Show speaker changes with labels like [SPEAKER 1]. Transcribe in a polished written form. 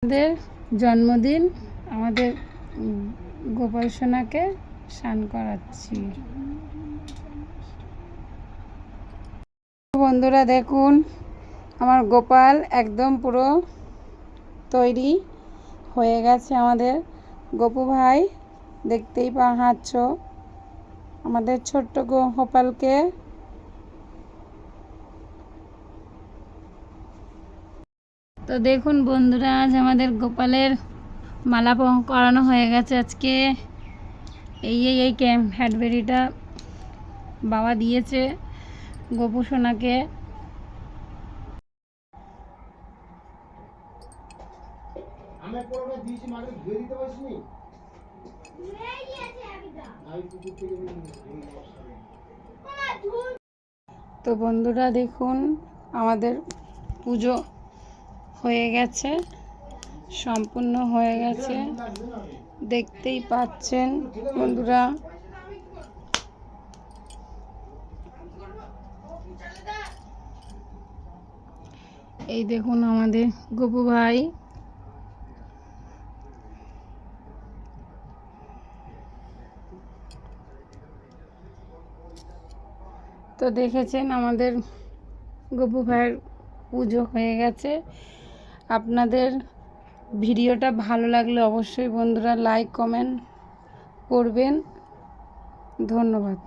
[SPEAKER 1] আমাদের জন্মদিন, আমাদের গোপাল সোনাকে স্নান করাচ্ছি। বন্ধুরা দেখুন, আমার গোপাল একদম পুরো তৈরি হয়ে গেছে। আমাদের গোপু ভাই দেখতেই পাচ্ছ আমাদের ছোট্ট গোপালকে। তো দেখুন বন্ধুরা, আজ আমাদের গোপালের মালা করানো হয়ে গেছে। আজকে এই ক্যাডবেরিটা বাবা দিয়েছে গোপু সোনাকে। তো বন্ধুরা দেখুন, আমাদের পুজো হয়ে গেছে, সম্পূর্ণ হয়ে গেছে, দেখতেই পাচ্ছেন বন্ধুরা। এই দেখুন আমাদের গোপু ভাই। তো দেখেছেন আমাদের গোপু ভাইয়ের পুজো হয়ে গেছে। আপনাদের ভিডিওটা ভালো লাগলে অবশ্যই বন্ধুরা লাইক কমেন্ট করবেন। ধন্যবাদ।